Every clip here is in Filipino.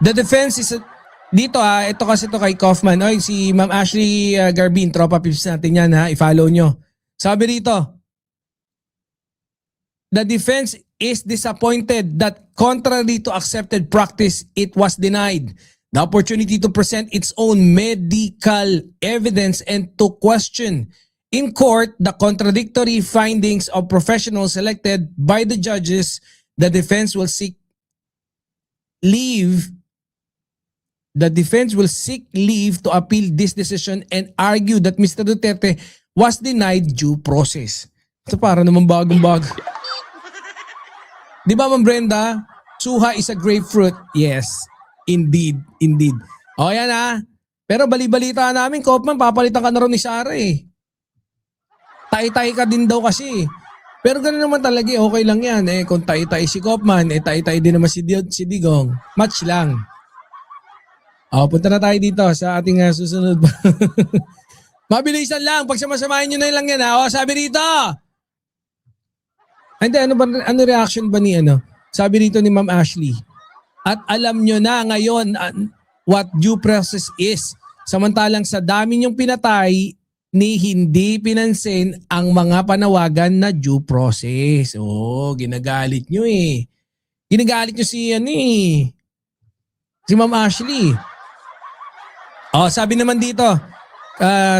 The defense is dito ito kasi to kay Kaufman. Oy, si Ma'am Ashley Garbin, tropa pips natin yan ha, i-follow nyo. Sabi dito, the defense is disappointed that contrary to accepted practice, it was denied the opportunity to present its own medical evidence and to question in court the contradictory findings of professionals selected by the judges. The defense will seek leave to appeal this decision and argue that Mr. Duterte was denied due process. Ito para naman bagong-bago. Di ba, Ma'am Brenda? Suha is a grapefruit. Yes, indeed. O yan ha. Pero bali-balita namin, Kaufman, papalitan ka na rin ni Sara eh. Tai-tai ka din daw kasi. Pero gano'n naman talaga, okay lang yan. Kung tai-tai si Kaufman, tai-tai din naman si Digong. Match lang. Punta na tayo dito sa ating susunod. Mabilisan lang. Pag samasamahin nyo na lang yan ha. Sabi rito. Hindi, ano reaction ba ni Sabi rito ni Ma'am Ashley. At alam nyo na ngayon what due process is. Samantalang sa dami nyong pinatay, ni hindi pinansin ang mga panawagan na due process. Ginagalit nyo eh. Ginagalit nyo si Ma'am Ashley. Sabi naman dito,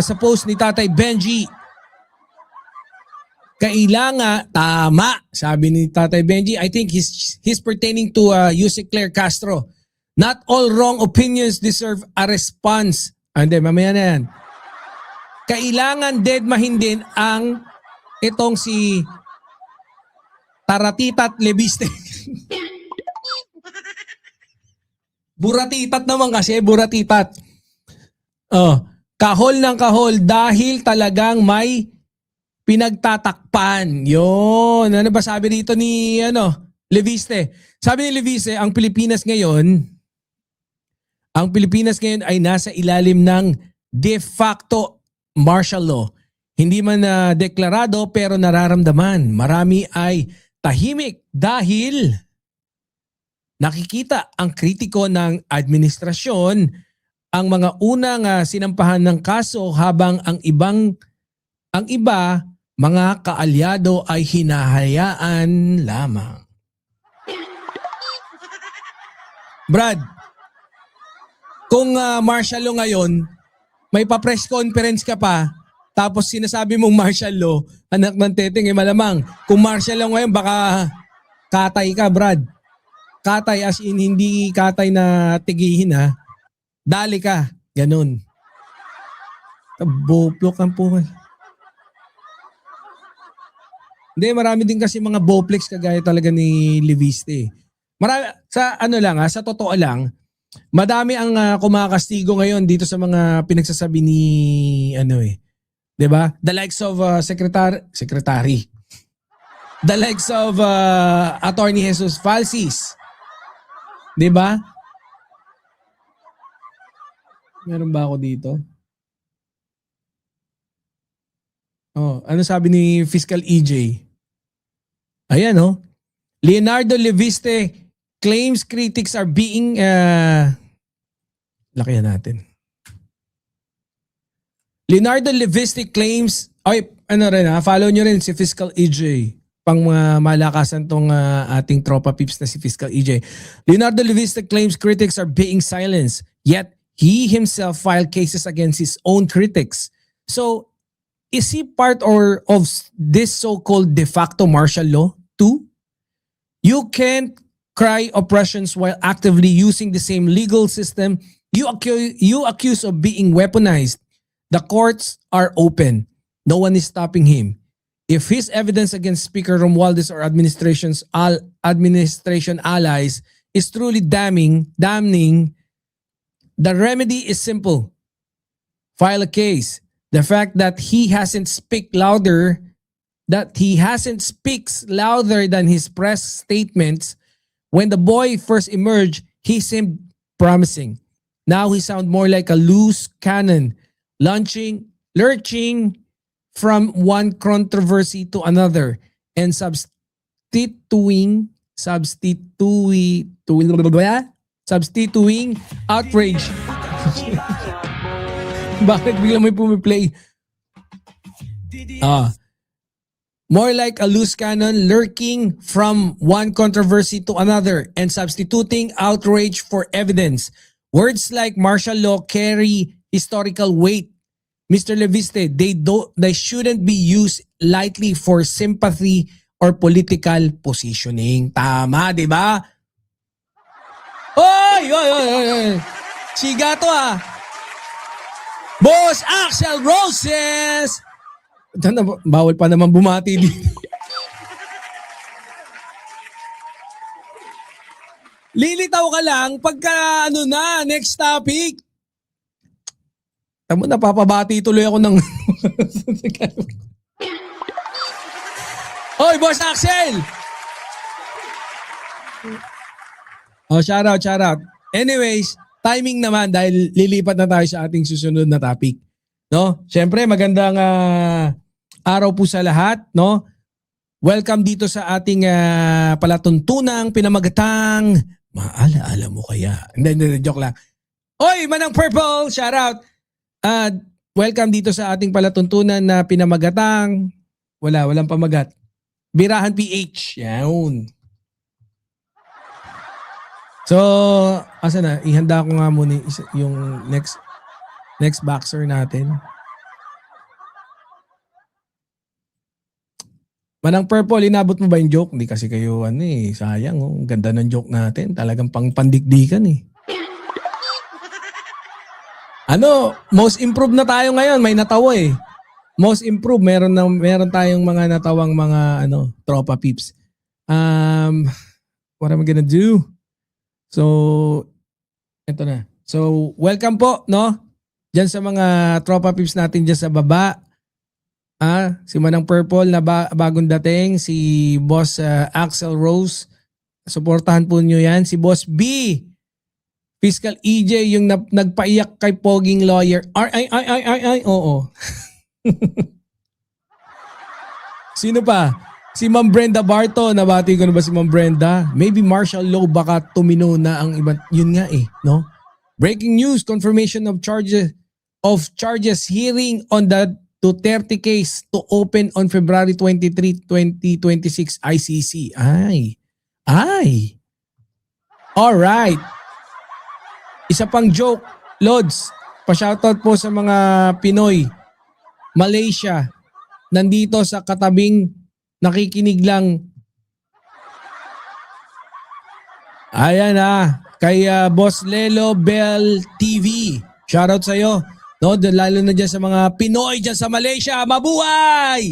sa post ni Tatay Benji, kailangan, tama, sabi ni Tatay Benji, I think he's pertaining to Yusek Claire Castro. Not all wrong opinions deserve a response. Hindi, mamaya na yan. Kailangan deadmahin din ang itong si Taratitat Lebiste. Buratitat naman kasi, buratitat. Kahol ng kahol dahil talagang may pinagtatakpan. Yun. Ano ba sabi dito ni Leviste? Sabi ni Leviste, ang Pilipinas ngayon ay nasa ilalim ng de facto martial law. Hindi man deklarado pero nararamdaman. Marami ay tahimik dahil nakikita ang kritiko ng administrasyon ang mga unang sinampahan ng kaso habang ang iba mga kaalyado ay hinahayaan lamang. Brad, kung martial law ngayon, may pa-press conference ka pa, tapos sinasabi mong martial law, anak ng teteng, malamang. Kung martial law ngayon, baka katay ka, Brad. Katay as in, hindi katay na tigihin ha. Dali ka. Ganun. Boplok ang pumal. Hindi, marami din kasi mga boplex kagaya talaga ni Leviste. Marami, sa totoo lang, madami ang kumakastigo ngayon dito sa mga pinagsasabi ni diba? The likes of secretary. The likes of Attorney Jesus Falsis. Diba? Meron ba ako dito? Ano sabi ni Fiscal EJ? Ayan Leonardo Leviste claims critics are being lakihan natin. Leonardo Leviste claims follow nyo rin si Fiscal EJ pang malakasan tong ating tropa pips na si Fiscal EJ. Leonardo Leviste claims critics are being silenced, yet he himself filed cases against his own critics. So, is he part of this so-called de facto martial law too? You can't cry oppressions while actively using the same legal system you accuse of being weaponized. The courts are open. No one is stopping him. If his evidence against Speaker Romualdez or administration allies is truly damning, the remedy is simple. File a case. The fact that he hasn't speaks louder than his press statements. When the boy first emerged, he seemed promising. Now he sounds more like a loose cannon, lurching from one controversy to another and substituting Substituting outrage. Bakit bigla may pumiplay? More like a loose cannon lurking from one controversy to another and substituting outrage for evidence. Words like martial law carry historical weight. Mr. Leviste, they shouldn't be used lightly for sympathy or political positioning. Tama, di ba? Oy! Siga to ah. Boss Axel Roses! Bawal pa naman bumati dito. Lilitaw ka lang pagka next topic. Tamo, napapabati tuloy ako ng... Hoy, Boss Axel! Shout out. Anyways, timing naman dahil lilipat na tayo sa ating susunod na topic. No? Siyempre, magandang araw po sa lahat, no? Welcome dito sa ating palatuntunang pinamagatang Maalaala mo kaya? Hindi, joke lang. Oy, Manang Purple, shout out. Welcome dito sa ating palatuntunan na pinamagatang walang pamagat. Birahan PH. Yan. So, asa na? Ihanda ko nga muna yung next boxer natin. Manang Purple, inabot mo ba yung joke? Hindi kasi kayo, sayang. Ang ganda ng joke natin. Talagang pandikdikan eh. Most improved na tayo ngayon. May natawa eh. Most improved. Meron tayong mga natawang mga tropa peeps. What am I gonna do? So, eto na. So, welcome po, no? Diyan sa mga tropa peeps natin diyan sa baba. Si Manang Purple na bagong dating, si Boss Axel Rose. Suportahan po nyo yan. Si Boss B, Fiscal EJ, yung nagpaiyak kay Poging Lawyer. Oo. Sino pa? Si Ma'am Brenda Barto. Nabati ko na ba si Ma'am Brenda? Maybe martial law baka tumino na ang iba. Yun nga eh, no? Breaking news, confirmation of charges hearing on the Duterte case to open on February 23, 2026 ICC. Ay. Alright. Isa pang joke, Lods. Pa-shoutout po sa mga Pinoy. Malaysia. Nandito sa katabing nakikinig lang. Ayan kay Boss Lelo Bell TV. Shoutout sa'yo. No, lalo na dyan sa mga Pinoy dyan sa Malaysia. Mabuhay!